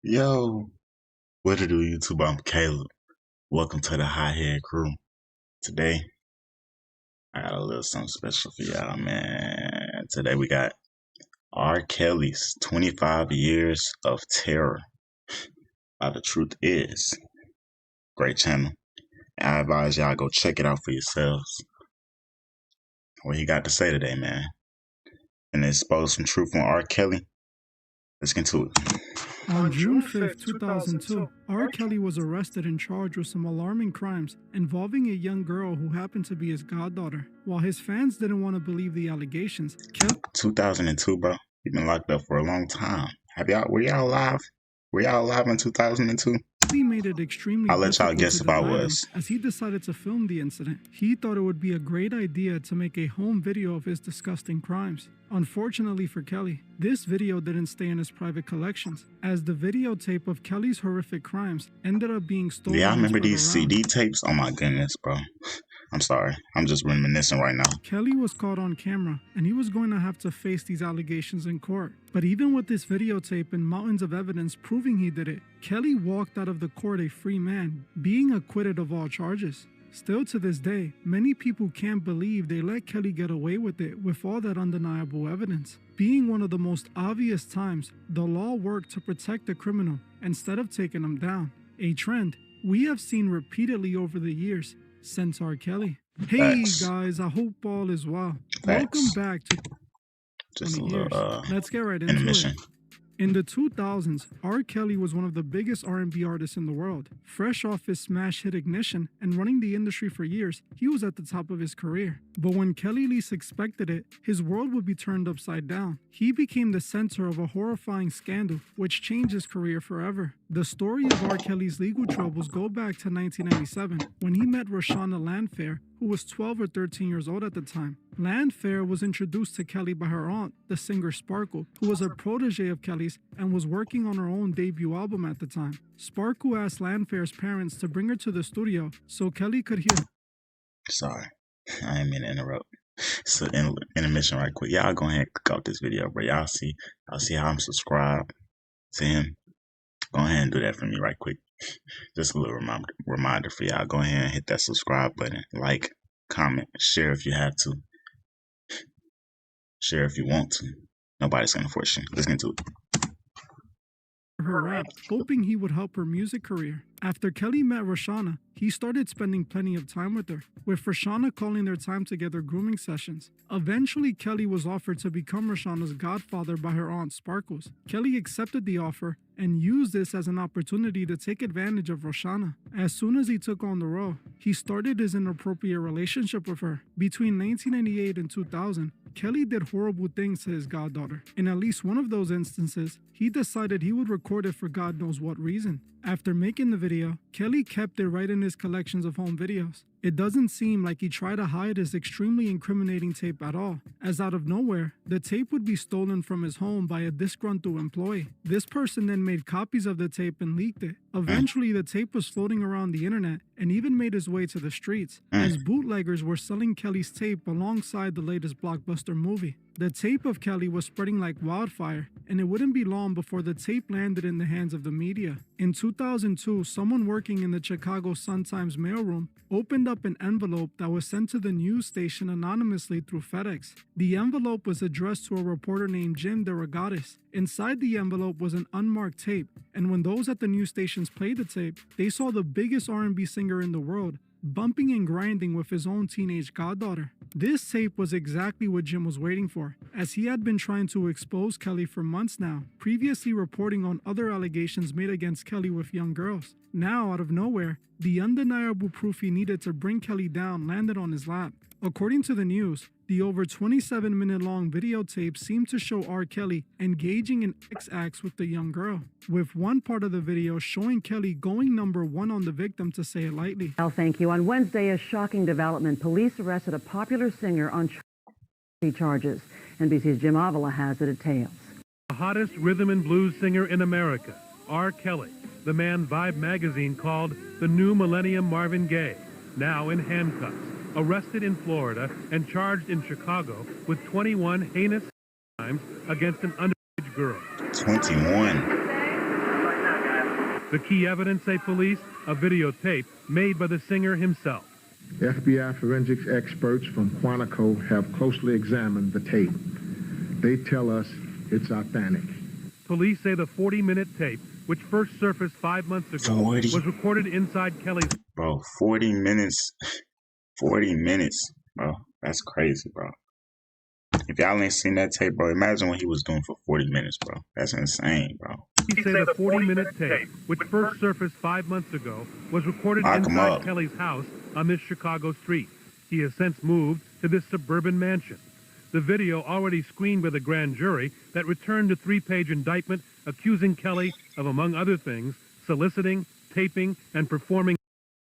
Yo, what it do, YouTube? I'm Caleb. Welcome to the Hothead Crew. Today, I got a little something special for y'all, man. Today we got R. Kelly's 25 Years of Terror. The truth is, great channel. I advise y'all go check it out for yourselves. What he got to say today, man. And expose some truth on R. Kelly. Let's get to it. On June 5, 2002, R. Kelly was arrested and charged with some alarming crimes involving a young girl who happened to be his goddaughter. While his fans didn't want to believe the allegations, 2002, bro. You've been locked up for a long time. Were y'all alive? Were y'all alive in 2002? Kelly made it extremely I'll let y'all guess if I was. As he decided to film the incident, he thought it would be a great idea to make a home video of his disgusting crimes. Unfortunately for Kelly, this video didn't stay in his private collections, as the videotape of Kelly's horrific crimes ended up being stolen. Yeah, I remember these CD tapes. Oh my goodness, bro. I'm sorry. I'm just reminiscing right now. Kelly was caught on camera, and he was going to have to face these allegations in court. But even with this videotape and mountains of evidence proving he did it, Kelly walked out of the court a free man, being acquitted of all charges. Still to this day, many people can't believe they let Kelly get away with it with all that undeniable evidence. Being one of the most obvious times, the law worked to protect the criminal instead of taking him down. A trend we have seen repeatedly over the years since R. Kelly. Hey guys, I hope all is well. Welcome back to just a little, Let's get right into it. In the 2000s, R. Kelly was one of the biggest R&B artists in the world. Fresh off his smash hit Ignition and running the industry for years, he was at the top of his career. But when Kelly least expected it, his world would be turned upside down. He became the center of a horrifying scandal, which changed his career forever. The story of R. Kelly's legal troubles go back to 1997, when he met Roshana Landfair, who was 12 or 13 years old at the time. Landfair was introduced to Kelly by her aunt, the singer Sparkle, who was a protege of Kelly's and was working on her own debut album at the time. Sparkle asked Landfair's parents to bring her to the studio so Kelly could hear. Sorry, I didn't mean to interrupt. So intermission right quick. Y'all go ahead and click out this video, bro. Y'all see how I'm subscribed to him. Go ahead and do that for me right quick. Just a little reminder for y'all. Go ahead and hit that subscribe button. Like, comment, share if you have to. Share if you want to. Nobody's gonna force you. Listen to it. Her rap, hoping he would help her music career. After Kelly met Roshana, he started spending plenty of time with her, with Roshana calling their time together grooming sessions. Eventually, Kelly was offered to become Roshana's godfather by her aunt Sparkles. Kelly accepted the offer and used this as an opportunity to take advantage of Roshana. As soon as he took on the role, he started his inappropriate relationship with her. Between 1998 and 2000, Kelly did horrible things to his goddaughter. In at least one of those instances, he decided he would record it for God knows what reason. After making the video, Kelly kept it right in his collections of home videos. It doesn't seem like he tried to hide his extremely incriminating tape at all, as out of nowhere, the tape would be stolen from his home by a disgruntled employee. This person then made copies of the tape and leaked it. Eventually, the tape was floating around the internet and even made its way to the streets, as bootleggers were selling Kelly's tape alongside the latest blockbuster movie. The tape of Kelly was spreading like wildfire, and it wouldn't be long before the tape landed in the hands of the media. In 2002, someone working in the Chicago Sun-Times mailroom opened up an envelope that was sent to the news station anonymously through FedEx. The envelope was addressed to a reporter named Jim DeRogatis. Inside the envelope was an unmarked tape, and when those at the news stations played the tape, they saw the biggest R&B singer in the world bumping and grinding with his own teenage goddaughter. This tape was exactly what Jim was waiting for, as he had been trying to expose Kelly for months now, previously reporting on other allegations made against Kelly with young girls. Now, out of nowhere, the undeniable proof he needed to bring Kelly down landed on his lap. According to the news, the over 27-minute-long videotape seemed to show R. Kelly engaging in sex acts with the young girl, with one part of the video showing Kelly going number one on the victim, to say it lightly. Thank you. On Wednesday, a shocking development. Police arrested a popular singer on charges. NBC's Jim Avila has the details. The hottest rhythm and blues singer in America, R. Kelly, the man Vibe magazine called the new millennium Marvin Gaye, now in handcuffs, arrested in Florida and charged in Chicago with 21 heinous crimes against an underage girl. 21. The key evidence, say police, a videotape made by the singer himself. FBI forensics experts from Quantico have closely examined the tape. They tell us it's authentic. Police say the 40-minute tape, which first surfaced 5 months ago, 40? was recorded inside Kelly's... Bro, 40 minutes. 40 minutes, bro. That's crazy, bro. If y'all ain't seen that tape, bro, imagine what he was doing for 40 minutes, bro. That's insane, bro. Police say the 40-minute tape, which first surfaced 5 months ago, was recorded Lock 'em inside up. Kelly's house on this Chicago street. He has since moved to this suburban mansion. The video already screened by the grand jury that returned a 3-page indictment accusing Kelly of, among other things, soliciting, taping, and performing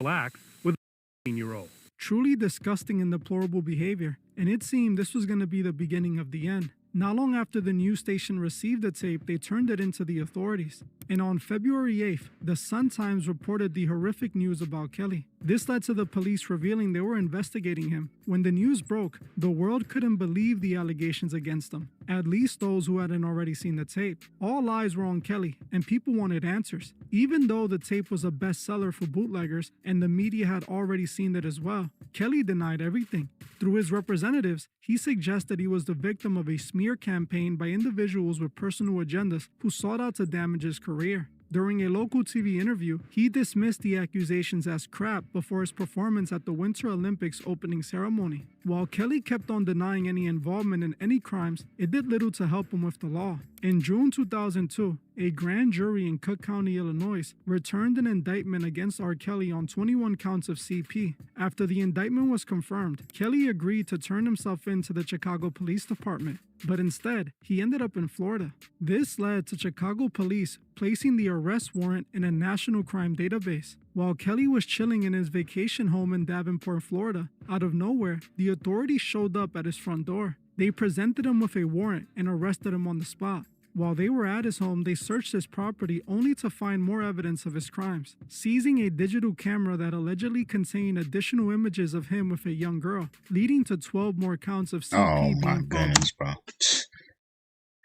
acts with a 18-year-old. Truly disgusting and deplorable behavior, and it seemed this was going to be the beginning of the end. Not long after the news station received the tape, they turned it into the authorities. And on February 8th, the Sun-Times reported the horrific news about Kelly. This led to the police revealing they were investigating him. When the news broke, the world couldn't believe the allegations against him, at least those who hadn't already seen the tape. All eyes were on Kelly, and people wanted answers. Even though the tape was a bestseller for bootleggers and the media had already seen it as well, Kelly denied everything. Through his representatives, he suggested he was the victim of a smear campaign by individuals with personal agendas who sought out to damage his career. During a local TV interview, he dismissed the accusations as crap before his performance at the Winter Olympics opening ceremony. While Kelly kept on denying any involvement in any crimes, it did little to help him with the law. In June 2002, a grand jury in Cook County, Illinois, returned an indictment against R. Kelly on 21 counts of CP. After the indictment was confirmed, Kelly agreed to turn himself in to the Chicago Police Department. But instead, he ended up in Florida. This led to Chicago police placing the arrest warrant in a national crime database. While Kelly was chilling in his vacation home in Davenport, Florida, out of nowhere, the authorities showed up at his front door. They presented him with a warrant and arrested him on the spot. While they were at his home, they searched his property only to find more evidence of his crimes, seizing a digital camera that allegedly contained additional images of him with a young girl, leading to 12 more counts of CP Oh my being filed. goodness, bro.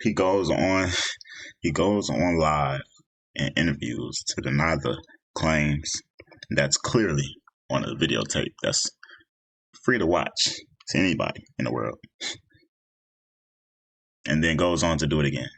He goes on live in interviews to deny the claims that's clearly on a videotape that's free to watch to anybody in the world. And then goes on to do it again.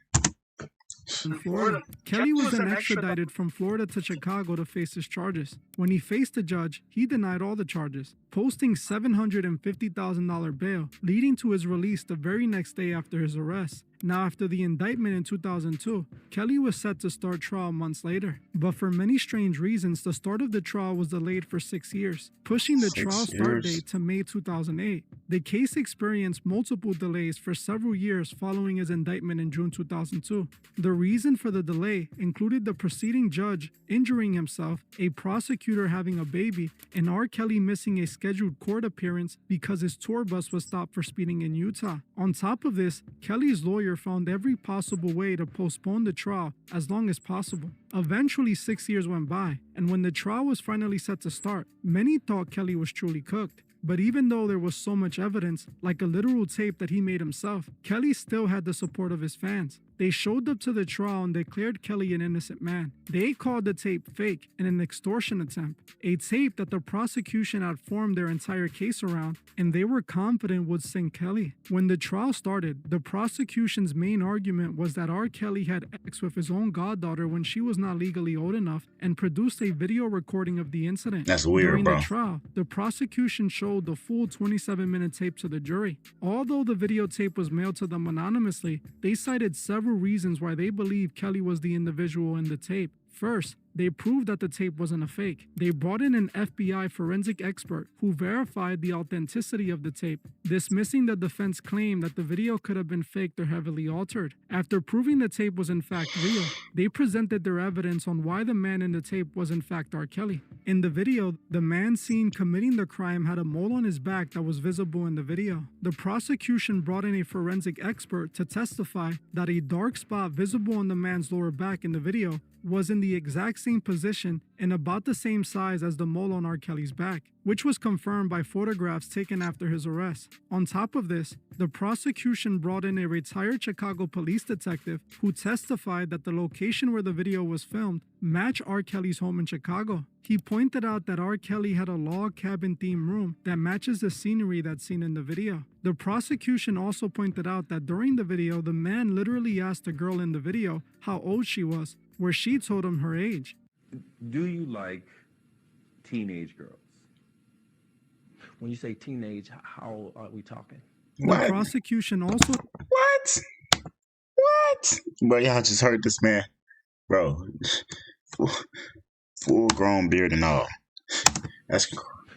In Florida. Kelly was then extradited from Florida to Chicago to face his charges. When he faced the judge, he denied all the charges, posting $750,000 bail, leading to his release the very next day after his arrest. Now, after the indictment in 2002, Kelly was set to start trial months later. But for many strange reasons, the start of the trial was delayed for 6 years, pushing the trial start date to May 2008. The case experienced multiple delays for several years following his indictment in June 2002. The reason for the delay included the preceding judge injuring himself, a prosecutor having a baby, and R. Kelly missing a scheduled court appearance because his tour bus was stopped for speeding in Utah. On top of this, Kelly's lawyer found every possible way to postpone the trial as long as possible. Eventually, 6 years went by, and when the trial was finally set to start, many thought Kelly was truly cooked. But even though there was so much evidence, like a literal tape that he made himself, Kelly still had the support of his fans. They showed up to the trial and declared Kelly an innocent man. They called the tape fake and an extortion attempt, a tape that the prosecution had formed their entire case around, and they were confident would sink Kelly. When the trial started, the prosecution's main argument was that R. Kelly had sex with his own goddaughter when she was not legally old enough and produced a video recording of the incident. That's weird, During bro. the trial, the prosecution showed the full 27-minute tape to the jury. Although the videotape was mailed to them anonymously, they cited several reasons why they believe Kelly was the individual in the tape. First, they proved that the tape wasn't a fake. They brought in an FBI forensic expert who verified the authenticity of the tape, dismissing the defense claim that the video could have been faked or heavily altered. After proving the tape was in fact real, they presented their evidence on why the man in the tape was in fact R. Kelly. In the video, the man seen committing the crime had a mole on his back that was visible in the video. The prosecution brought in a forensic expert to testify that a dark spot visible on the man's lower back in the video was in the exact same position and about the same size as the mole on R. Kelly's back, which was confirmed by photographs taken after his arrest. On top of this, the prosecution brought in a retired Chicago police detective who testified that the location where the video was filmed matched R. Kelly's home in Chicago. He pointed out that R. Kelly had a log cabin themed room that matches the scenery that's seen in the video. The prosecution also pointed out that during the video, the man literally asked the girl in the video how old she was, where she told him her age. Do you like teenage girls? When you say teenage, how old are we talking? The prosecution also... What? Bro, y'all just heard this man. Bro, full grown beard and all. That's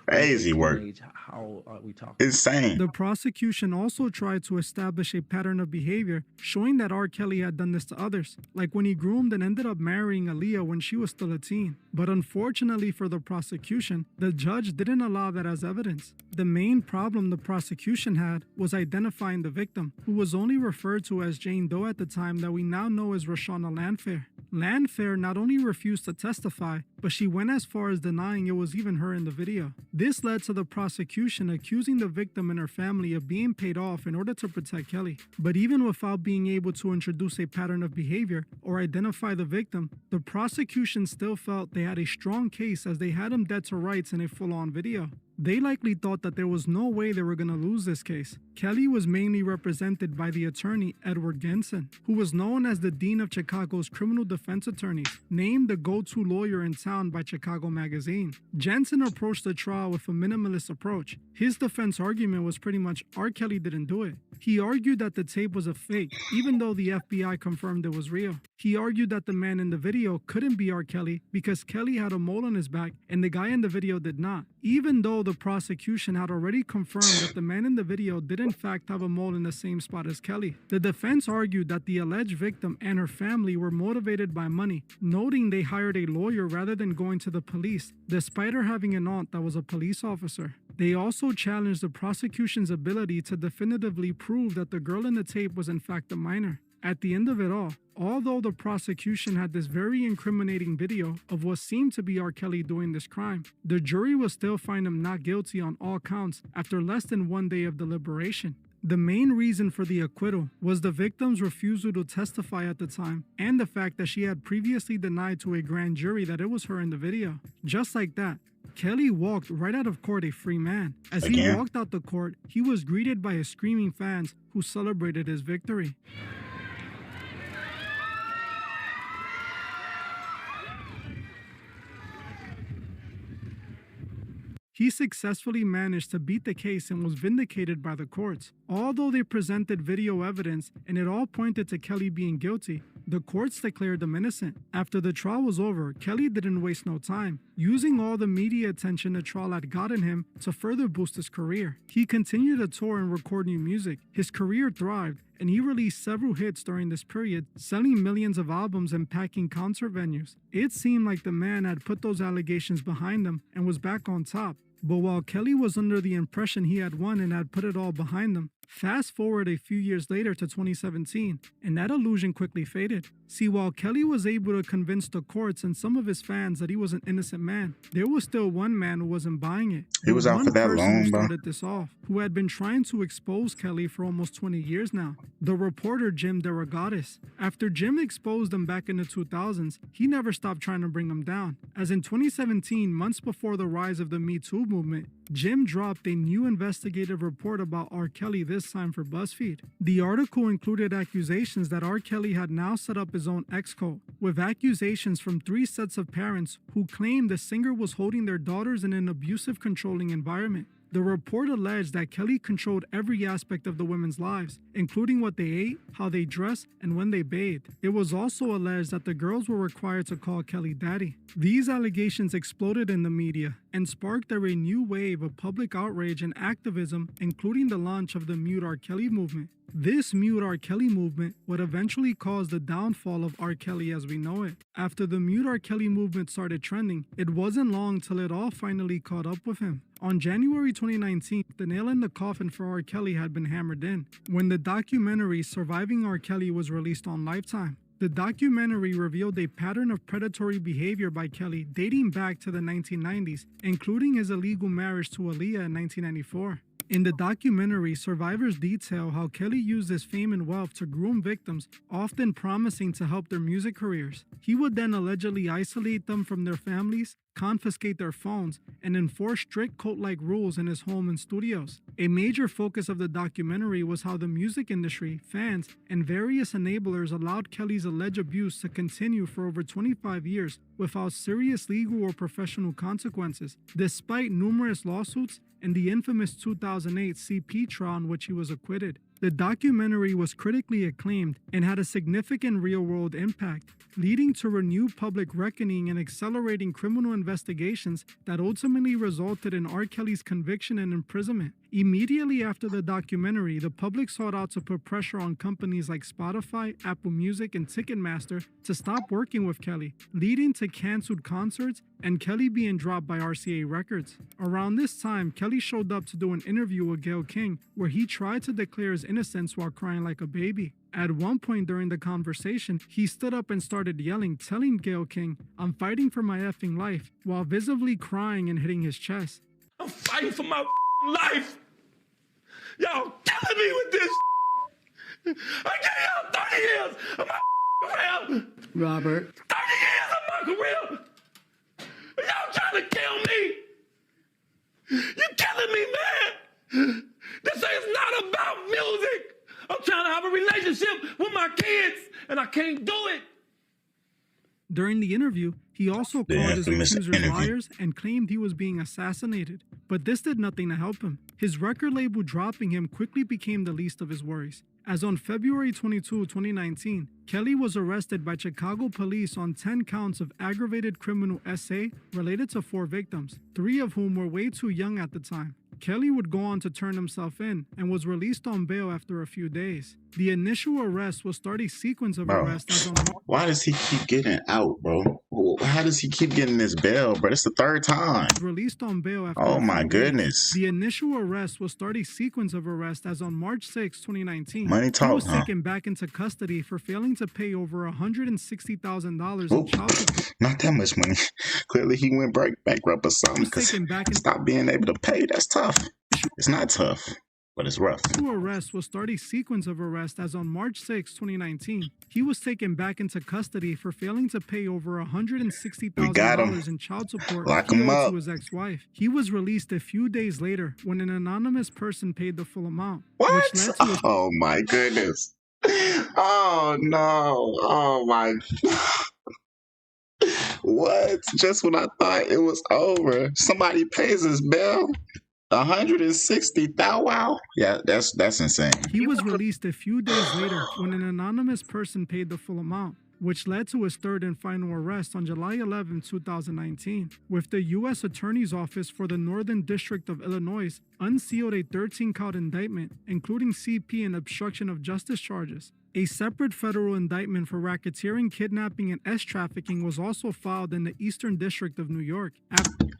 crazy work. How old are we talking? Insane. The prosecution also tried to establish a pattern of behavior showing that R. Kelly had done this to others, like when he groomed and ended up marrying Aaliyah when she was still a teen. But unfortunately for the prosecution, the judge didn't allow that as evidence. The main problem the prosecution had was identifying the victim, who was only referred to as Jane Doe at the time that we now know as Roshana Landfair. Landfair not only refused to testify, but she went as far as denying it was even her in the video. This led to the prosecution accusing the victim and her family of being paid off in order to protect Kelly. But even without being able to introduce a pattern of behavior or identify the victim, the prosecution still felt they had a strong case as they had him dead to rights in a full-on video. They likely thought that there was no way they were going to lose this case. Kelly was mainly represented by the attorney Edward Genson, who was known as the Dean of Chicago's criminal defense attorneys, named the go-to lawyer in town by Chicago Magazine. Jensen approached the trial with a minimalist approach. His defense argument was pretty much R. Kelly didn't do it. He argued that the tape was a fake, even though the FBI confirmed it was real. He argued that the man in the video couldn't be R. Kelly because Kelly had a mole on his back and the guy in the video did not, even though the prosecution had already confirmed that the man in the video did in fact have a mole in the same spot as Kelly. The defense argued that the alleged victim and her family were motivated by money, noting they hired a lawyer rather than going to the police, despite her having an aunt that was a police officer. They also challenged the prosecution's ability to definitively prove that the girl in the tape was in fact a minor. At the end of it all, although the prosecution had this very incriminating video of what seemed to be R. Kelly doing this crime, the jury will still find him not guilty on all counts after less than 1 day of deliberation. The main reason for the acquittal was the victim's refusal to testify at the time and the fact that she had previously denied to a grand jury that it was her in the video. Just like that, Kelly walked right out of court a free man. As he walked out the court, he was greeted by his screaming fans who celebrated his victory. He successfully managed to beat the case and was vindicated by the courts. Although they presented video evidence and it all pointed to Kelly being guilty, the courts declared him innocent. After the trial was over, Kelly didn't waste no time, using all the media attention the trial had gotten him to further boost his career. He continued to tour and record new music. His career thrived, and he released several hits during this period, selling millions of albums and packing concert venues. It seemed like the man had put those allegations behind him and was back on top. But while Kelly was under the impression he had won and had put it all behind him, fast forward a few years later to 2017, and that illusion quickly faded. See, while Kelly was able to convince the courts and some of his fans that he was an innocent man, there was still one man who wasn't buying it. He was out for that long, who bro. started this off, who had been trying to expose Kelly for almost 20 years now. The reporter Jim DeRogatis. After Jim exposed him back in the 2000s, he never stopped trying to bring him down. As in 2017, months before the rise of the Me Too movement, Jim dropped a new investigative report about R. Kelly, this time for BuzzFeed. The article included accusations that R. Kelly had now set up his own ex-cult, with accusations from 3 sets of parents who claimed the singer was holding their daughters in an abusive, controlling environment. The report alleged that Kelly controlled every aspect of the women's lives, including what they ate, how they dressed, and when they bathed. It was also alleged that the girls were required to call Kelly daddy. These allegations exploded in the media and sparked a new wave of public outrage and activism, including the launch of the Mute R. Kelly movement. This Mute R. Kelly movement would eventually cause the downfall of R. Kelly as we know it. After the Mute R. Kelly movement started trending, it wasn't long till it all finally caught up with him. On January 2019, the nail in the coffin for R. Kelly had been hammered in, when the documentary Surviving R. Kelly was released on Lifetime. The documentary revealed a pattern of predatory behavior by Kelly dating back to the 1990s, including his illegal marriage to Aaliyah in 1994. In the documentary, survivors detail how Kelly used his fame and wealth to groom victims, often promising to help their music careers. He would then allegedly isolate them from their families, confiscate their phones, and enforce strict cult-like rules in his home and studios. A major focus of the documentary was how the music industry, fans, and various enablers allowed Kelly's alleged abuse to continue for over 25 years without serious legal or professional consequences, despite numerous lawsuits and the infamous 2008 CP trial in which he was acquitted. The documentary was critically acclaimed and had a significant real-world impact, leading to renewed public reckoning and accelerating criminal investigations that ultimately resulted in R. Kelly's conviction and imprisonment. Immediately after the documentary, the public sought out to put pressure on companies like Spotify, Apple Music, and Ticketmaster to stop working with Kelly, leading to canceled concerts and Kelly being dropped by RCA Records. Around this time, Kelly showed up to do an interview with Gayle King where he tried to declare his innocence while crying like a baby. At one point during the conversation, he stood up and started yelling, telling Gayle King, "I'm fighting for my effing life," while visibly crying and hitting his chest. I'm fighting for my life. Y'all killing me with this. I gave y'all 30 years of my career. Robert. 30 years of my career. Y'all trying to kill me. You killing me, man. This is not about music. I'm trying to have a relationship with my kids, and I can't do it. During the interview, he also called his accusers liars and claimed he was being assassinated. But this did nothing to help him. His record label dropping him quickly became the least of his worries, as on February 22, 2019, Kelly was arrested by Chicago police on 10 counts of aggravated criminal SA related to 4 victims, 3 of whom were way too young at the time. Kelly would go on to turn himself in and was released on bail after a few days. The initial arrest will start a sequence of arrests as on why does he keep getting out, bro? How does he keep getting this bail, bro? It's the 3rd time. Released on bail after oh my goodness. The initial arrest will start a sequence of arrests as on March 6, 2019. Money talk, he was taken back into custody for failing to pay over $160,000 in child support. Not that much money. Clearly he went bankrupt or something. Stop being able to pay. That's tough. It's not tough, but it's rough. The arrest will start a sequence of arrests as on March 6, 2019. He was taken back into custody for failing to pay over $160,000 in child support to his ex-wife. He was released a few days later when an anonymous person paid the full amount. What? Oh my goodness. Oh no. Oh my. What? Just when I thought it was over, somebody pays his bill. 160,000. Wow. Yeah, that's insane. He was released a few days later when an anonymous person paid the full amount, which led to his 3rd and final arrest on July 11, 2019, with the U.S. Attorney's Office for the Northern District of Illinois unsealed a 13-count indictment, including CP and obstruction of justice charges. A separate federal indictment for racketeering, kidnapping, and S-trafficking was also filed in the Eastern District of New York.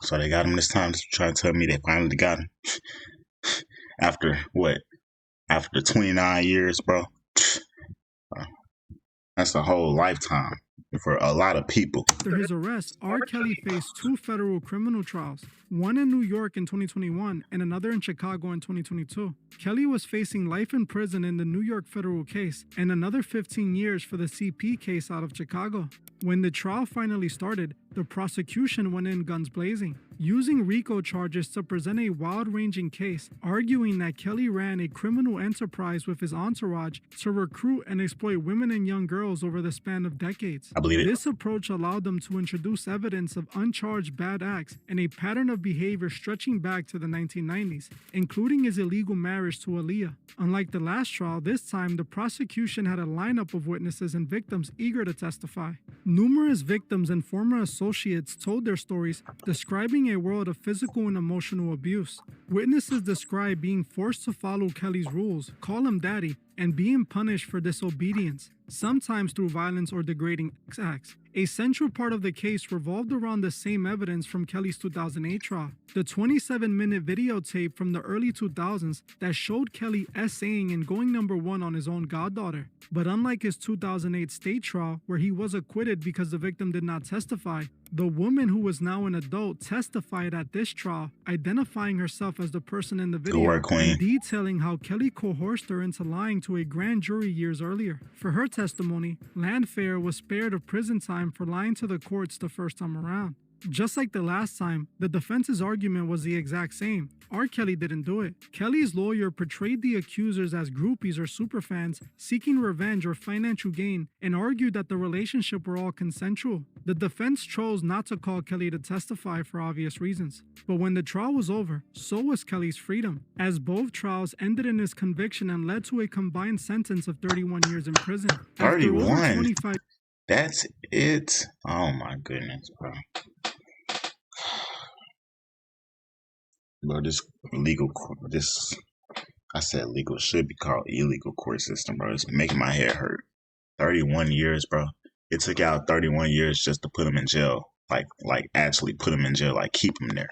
So they got him this time to try to tell me they finally got him. After what? After 29 years, bro. That's a whole lifetime for a lot of people. After his arrest, R. Kelly faced 2 federal criminal trials, one in New York in 2021 and another in Chicago in 2022. Kelly was facing life in prison in the New York federal case and another 15 years for the CP case out of Chicago. When the trial finally started, the prosecution went in guns blazing, using RICO charges to present a wide-ranging case, arguing that Kelly ran a criminal enterprise with his entourage to recruit and exploit women and young girls over the span of decades. I believe it. This approach allowed them to introduce evidence of uncharged bad acts and a pattern of behavior stretching back to the 1990s, including his illegal marriage to Aaliyah. Unlike the last trial, this time the prosecution had a lineup of witnesses and victims eager to testify. Numerous victims and former associates told their stories, describing a world of physical and emotional abuse. Witnesses described being forced to follow Kelly's rules, call him daddy, and being punished for disobedience, sometimes through violence or degrading acts. A central part of the case revolved around the same evidence from Kelly's 2008 trial, the 27-minute videotape from the early 2000s that showed Kelly essaying and going #1 on his own goddaughter. But unlike his 2008 state trial, where he was acquitted because the victim did not testify, the woman, who was now an adult, testified at this trial, identifying herself as the person in the video work, Queen. and detailing how Kelly coerced her into lying to a grand jury years earlier. For her testimony, Landfair was spared of prison time for lying to the courts the first time around. Just like the last time, the defense's argument was the exact same. R. Kelly didn't do it. Kelly's lawyer portrayed the accusers as groupies or superfans seeking revenge or financial gain and argued that the relationship were all consensual. The defense chose not to call Kelly to testify for obvious reasons. But when the trial was over, so was Kelly's freedom, as both trials ended in his conviction and led to a combined sentence of 31 years in prison. After 31? over 25 That's it? Oh my goodness, bro. Bro, I said legal, should be called illegal court system, bro. It's making my head hurt. 31 years, bro. It took out 31 years just to put him in jail. Like actually put him in jail, like keep him there.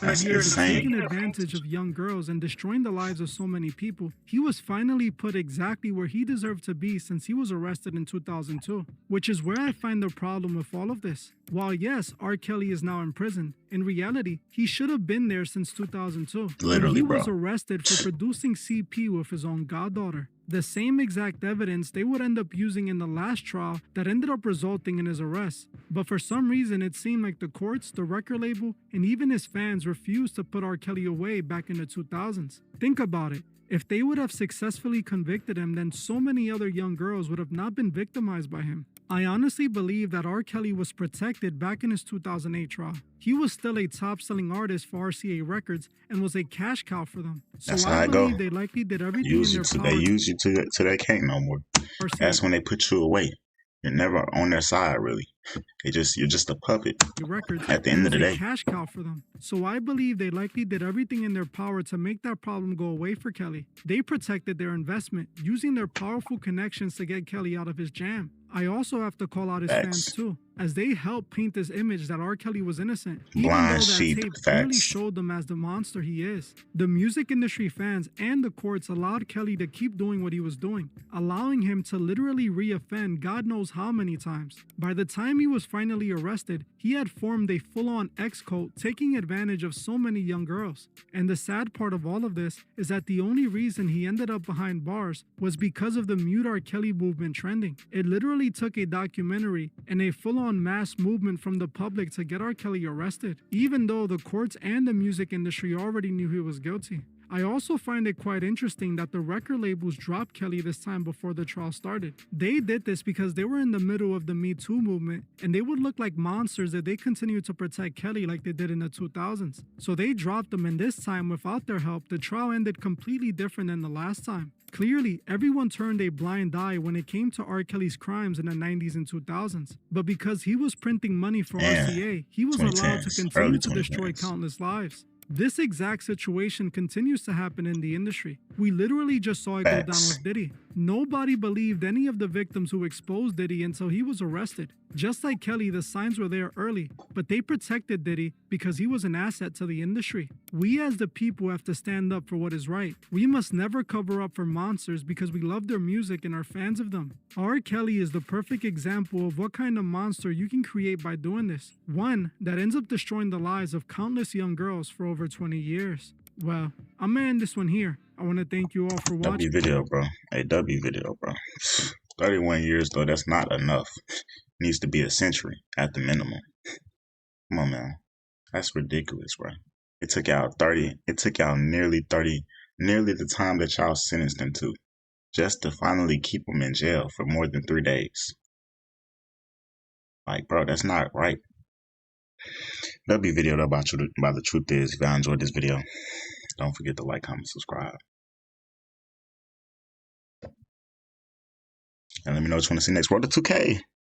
That's insane. Taking advantage of young girls and destroying the lives of so many people, he was finally put exactly where he deserved to be since he was arrested in 2002, which is where I find the problem with all of this. While yes, R. Kelly is now in prison, in reality, he should have been there since 2002. Literally, he was bro. arrested for producing CP with his own goddaughter. The same exact evidence they would end up using in the last trial that ended up resulting in his arrest. But for some reason, it seemed like the courts, the record label, and even his fans refused to put R. Kelly away back in the 2000s. Think about it. If they would have successfully convicted him, then so many other young girls would have not been victimized by him. I honestly believe that R. Kelly was protected back in his 2008 trial. He was still a top-selling artist for RCA Records and was a cash cow for them. So That's I how it go. believe they likely did everything in their power. They use you till they can't no more. That's when they put you away. You're never on their side, really. You're just a puppet at the end of the day. Cash cow for them. So I believe they likely did everything in their power to make that problem go away for Kelly. They protected their investment, using their powerful connections to get Kelly out of his jam. I also have to call out his fans too, as they helped paint this image that R. Kelly was innocent, even though that tape clearly showed them as the monster he is. The music industry fans and the courts allowed Kelly to keep doing what he was doing, allowing him to literally re-offend God knows how many times. By the time he was finally arrested, he had formed a full-on ex-cult, taking advantage of so many young girls. And the sad part of all of this is that the only reason he ended up behind bars was because of the Mute R. Kelly movement trending. It literally took a documentary and a full-on mass movement from the public to get R. Kelly arrested, even though the courts and the music industry already knew he was guilty. I also find it quite interesting that the record labels dropped Kelly this time before the trial started. They did this because they were in the middle of the Me Too movement, and they would look like monsters if they continued to protect Kelly like they did in the 2000s. So they dropped him, and this time, without their help, the trial ended completely different than the last time. Clearly, everyone turned a blind eye when it came to R. Kelly's crimes in the 90s and 2000s. But because he was printing money for RCA, he was allowed to continue to destroy countless lives. This exact situation continues to happen in the industry. We literally just saw it go down with Diddy. Nobody believed any of the victims who exposed Diddy until he was arrested. Just like Kelly, the signs were there early, but they protected Diddy because he was an asset to the industry. We as the people have to stand up for what is right. We must never cover up for monsters because we love their music and are fans of them. R. Kelly is the perfect example of what kind of monster you can create by doing this. One that ends up destroying the lives of countless young girls for over 20 years. Well, I'm gonna end this one here. I want to thank you all for watching. W video, bro. A W video, bro. 31 years, though, that's not enough. Needs to be a century at the minimum. Come on, man. That's ridiculous, bro. It took out nearly the time that y'all sentenced him to, just to finally keep him in jail for more than 3 days. Like, bro, that's not right. W video though, about the truth is, if y'all enjoyed this video, don't forget to like, comment, subscribe. And let me know what you want to see next. Road to 2K.